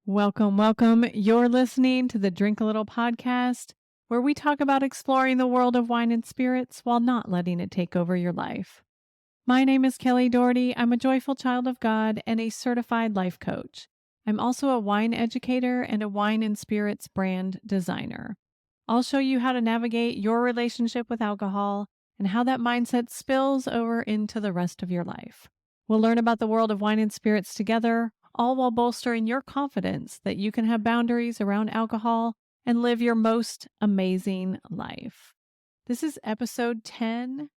Welcome, welcome. You're listening to the Drink a Little podcast, where we talk about exploring the world of wine and spirits while not letting it take over your life. My name is Kelly Doherty. I'm a joyful child of God and a certified life coach. I'm also a wine educator and a wine and spirits brand designer. I'll show you how to navigate your relationship with alcohol and how that mindset spills over into the rest of your life. We'll learn about the world of wine and spirits together, all while bolstering your confidence that you can have boundaries around alcohol and live your most amazing life. This is episode 10,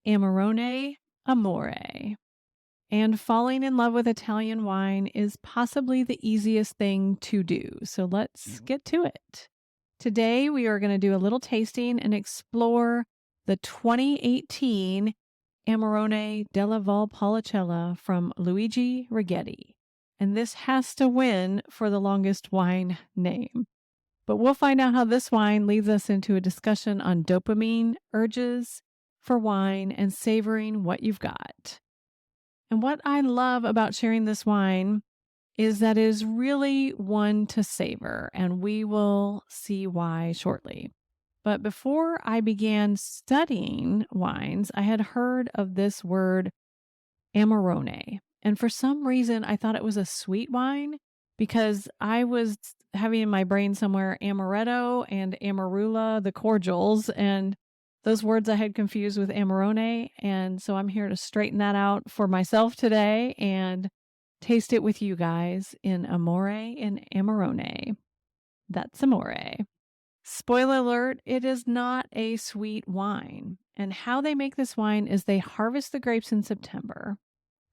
Amarone, Amore. And falling in love with Italian wine is possibly the easiest thing to do. So let's get to it. Today, we are going to do a little tasting and explore the 2018 Amorone della Valpolicella from Luigi Righetti. And this has to win for the longest wine name. But we'll find out how this wine leads us into a discussion on dopamine, urges for wine, and savoring what you've got. And what I love about sharing this wine is that it is really one to savor, and we will see why shortly. But before I began studying wines, I had heard of this word Amarone. And for some reason, I thought it was a sweet wine because I was having in my brain somewhere amaretto and amarula, the cordials, and those words I had confused with Amarone. And so I'm here to straighten that out for myself today and taste it with you guys in Amore and Amarone. That's Amore. Spoiler alert, it is not a sweet wine. And how they make this wine is they harvest the grapes in September.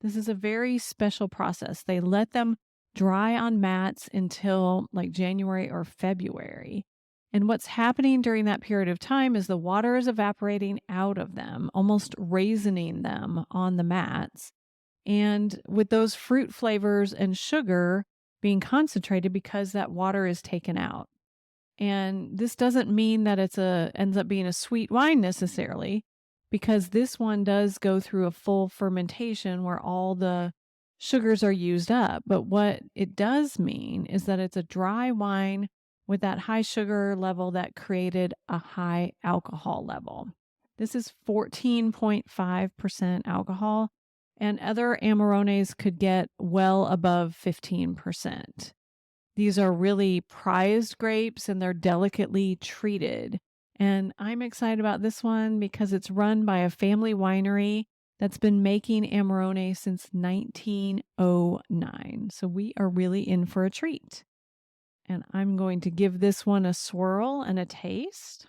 This is a very special process. They let them dry on mats until like January or February. And what's happening during that period of time is the water is evaporating out of them, almost raisining them on the mats. And with those fruit flavors and sugar being concentrated because that water is taken out. And this doesn't mean that ends up being a sweet wine necessarily, because this one does go through a full fermentation where all the sugars are used up. But what it does mean is that it's a dry wine with that high sugar level that created a high alcohol level. This is 14.5% alcohol, and other Amarones could get well above 15%. These are really prized grapes and they're delicately treated. And I'm excited about this one because it's run by a family winery that's been making Amarone since 1909. So we are really in for a treat. And I'm going to give this one a swirl and a taste.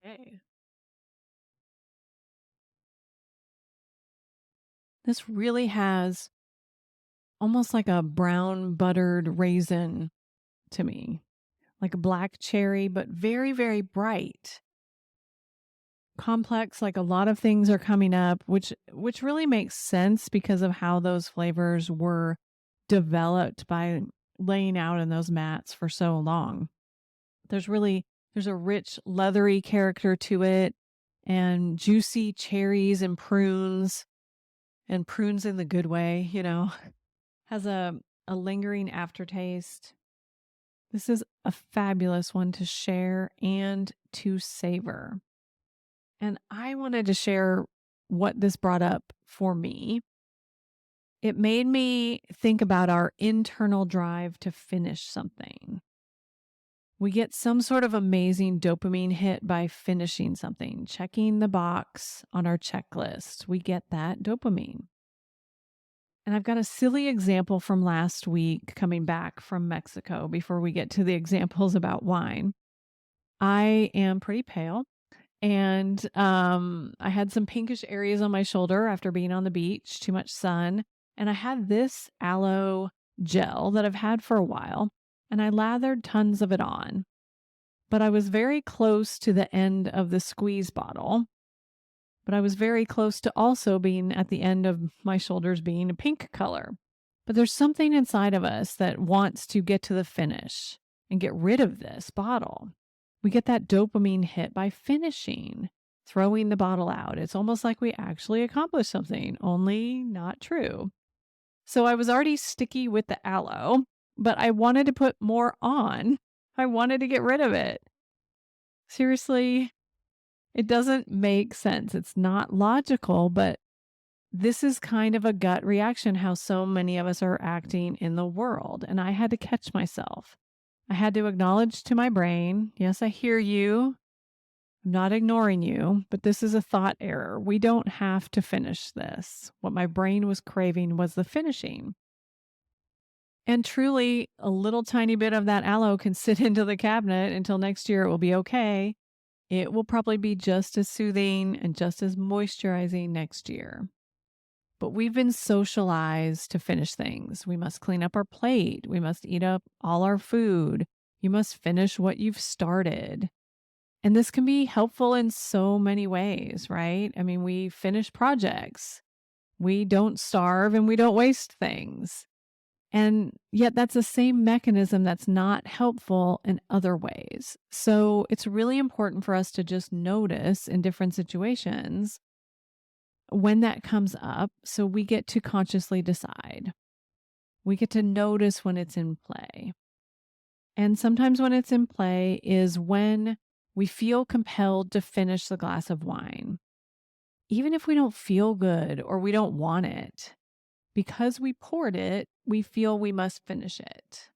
Okay. This really has almost like a brown buttered raisin to me, like a black cherry, but very, very bright. Complex, like a lot of things are coming up, which really makes sense because of how those flavors were developed by laying out in those mats for so long. There's a rich leathery character to it, and juicy cherries and prunes in the good way, has a lingering aftertaste. This is a fabulous one to share and to savor. And I wanted to share what this brought up for me. It made me think about our internal drive to finish something. We get some sort of amazing dopamine hit by finishing something, checking the box on our checklist. We get that dopamine. And I've got a silly example from last week coming back from Mexico before we get to the examples about wine. I am pretty pale. And I had some pinkish areas on my shoulder after being on the beach, too much sun. And I had this aloe gel that I've had for a while, and I lathered tons of it on. But I was very close to the end of the squeeze bottle. But I was very close to also being at the end of my shoulders being a pink color. But there's something inside of us that wants to get to the finish and get rid of this bottle. We get that dopamine hit by finishing, throwing the bottle out. It's almost like we actually accomplished something, only not true. So I was already sticky with the aloe, but I wanted to put more on. I wanted to get rid of it. Seriously, it doesn't make sense. It's not logical, but this is kind of a gut reaction how so many of us are acting in the world. And I had to catch myself. I had to acknowledge to my brain, yes, I hear you. I'm not ignoring you, but this is a thought error. We don't have to finish this. What my brain was craving was the finishing. And truly, a little tiny bit of that aloe can sit into the cabinet until next year. It will be okay. It will probably be just as soothing and just as moisturizing next year. But we've been socialized to finish things. We must clean up our plate. We must eat up all our food. You must finish what you've started. And this can be helpful in so many ways, right? I mean, we finish projects. We don't starve and we don't waste things. And yet that's the same mechanism that's not helpful in other ways. So it's really important for us to just notice in different situations when that comes up so we get to consciously decide. We get to notice when it's in play. And sometimes when it's in play is when we feel compelled to finish the glass of wine, even if we don't feel good or we don't want it. Because we poured it, we feel we must finish it.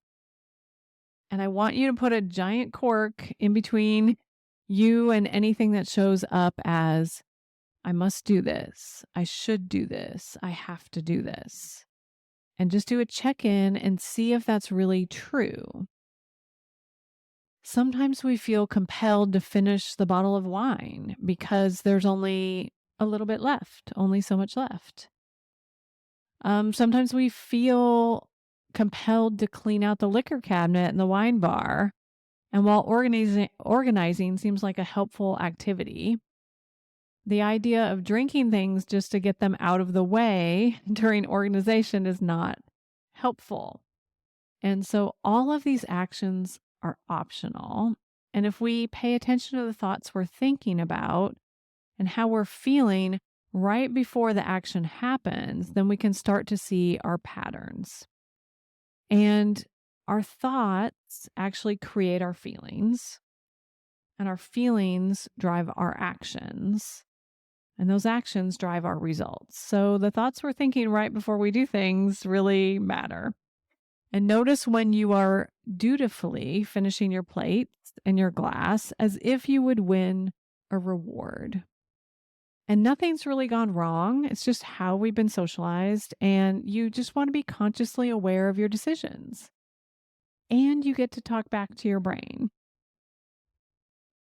And I want you to put a giant cork in between you and anything that shows up as, I must do this. I should do this. I have to do this. And just do a check-in and see if that's really true. Sometimes we feel compelled to finish the bottle of wine because there's only a little bit left, only so much left. Sometimes we feel compelled to clean out the liquor cabinet in the wine bar. And while organizing seems like a helpful activity, the idea of drinking things just to get them out of the way during organization is not helpful. And so all of these actions are optional. And if we pay attention to the thoughts we're thinking about and how we're feeling right before the action happens, then we can start to see our patterns. And our thoughts actually create our feelings, and our feelings drive our actions, and those actions drive our results. So the thoughts we're thinking right before we do things really matter. And notice when you are dutifully finishing your plate and your glass as if you would win a reward. And nothing's really gone wrong. It's just how we've been socialized. And you just want to be consciously aware of your decisions. And you get to talk back to your brain.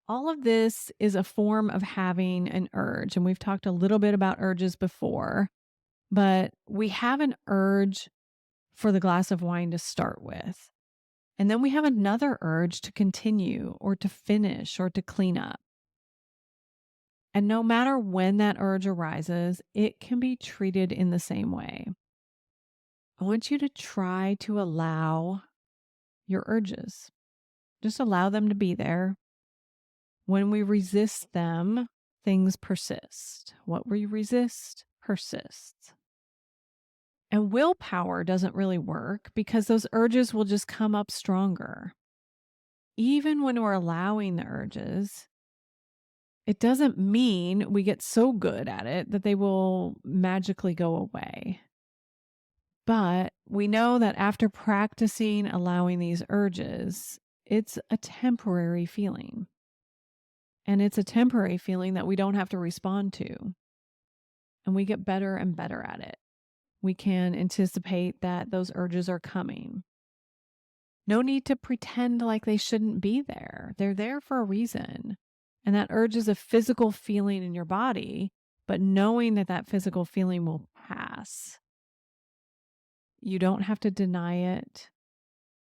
All of this is a form of having an urge. And we've talked a little bit about urges before, but we have an urge for the glass of wine to start with. And then we have another urge to continue or to finish or to clean up. And no matter when that urge arises, it can be treated in the same way. I want you to try to allow your urges. Just allow them to be there. When we resist them, things persist. What we resist persists. And willpower doesn't really work because those urges will just come up stronger. Even when we're allowing the urges, it doesn't mean we get so good at it that they will magically go away. But we know that after practicing allowing these urges, it's a temporary feeling. And it's a temporary feeling that we don't have to respond to. And we get better and better at it. We can anticipate that those urges are coming. No need to pretend like they shouldn't be there. They're there for a reason. And that urge is a physical feeling in your body, but knowing that that physical feeling will pass. You don't have to deny it.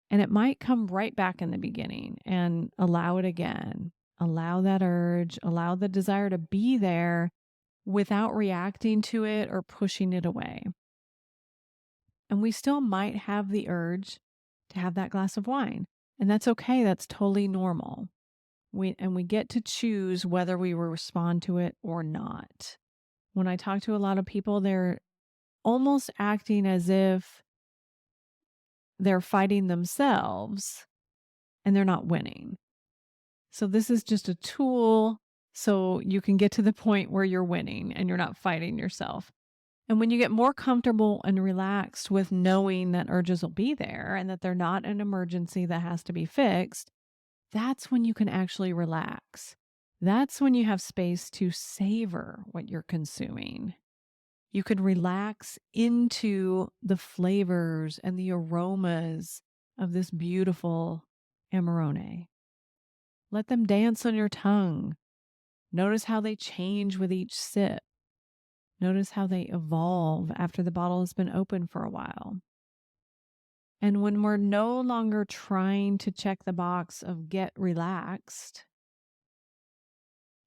And it might come right back in the beginning, and allow it again. Allow that urge, allow the desire to be there without reacting to it or pushing it away. And we still might have the urge to have that glass of wine. And that's okay. That's totally normal. We get to choose whether we will respond to it or not. When I talk to a lot of people, they're almost acting as if they're fighting themselves and they're not winning. So this is just a tool so you can get to the point where you're winning and you're not fighting yourself. And when you get more comfortable and relaxed with knowing that urges will be there and that they're not an emergency that has to be fixed, that's when you can actually relax. That's when you have space to savor what you're consuming. You could relax into the flavors and the aromas of this beautiful Amarone. Let them dance on your tongue. Notice how they change with each sip. Notice how they evolve after the bottle has been open for a while. And when we're no longer trying to check the box of get relaxed,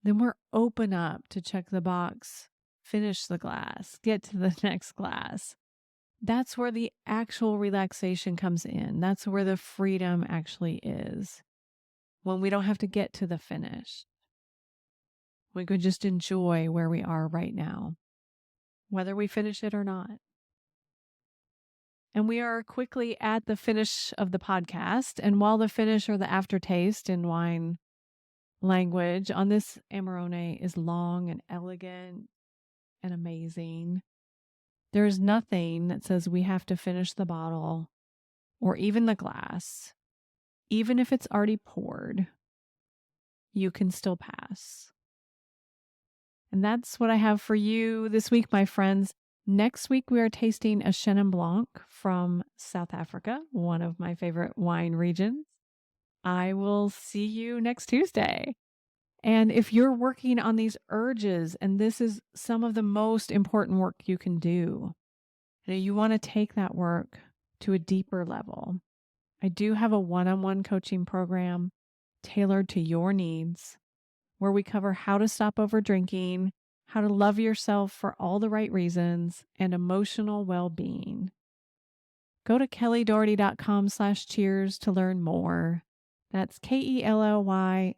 then we're open up to check the box, finish the glass, get to the next glass. That's where the actual relaxation comes in. That's where the freedom actually is. When we don't have to get to the finish. We could just enjoy where we are right now, whether we finish it or not. And we are quickly at the finish of the podcast. And while the finish or the aftertaste in wine language on this Amarone is long and elegant and amazing, there is nothing that says we have to finish the bottle or even the glass. Even if it's already poured, you can still pass. And that's what I have for you this week, my friends. Next week, we are tasting a Chenin Blanc from South Africa, one of my favorite wine regions. I will see you next Tuesday. And if you're working on these urges, and this is some of the most important work you can do, you want to take that work to a deeper level. I do have a one-on-one coaching program tailored to your needs, where we cover how to stop over drinking, how to love yourself for all the right reasons, and emotional well-being. Go to kellydoherty.com/cheers to learn more. That's KELLYDOHERTY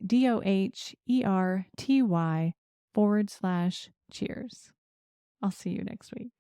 /cheers. I'll see you next week.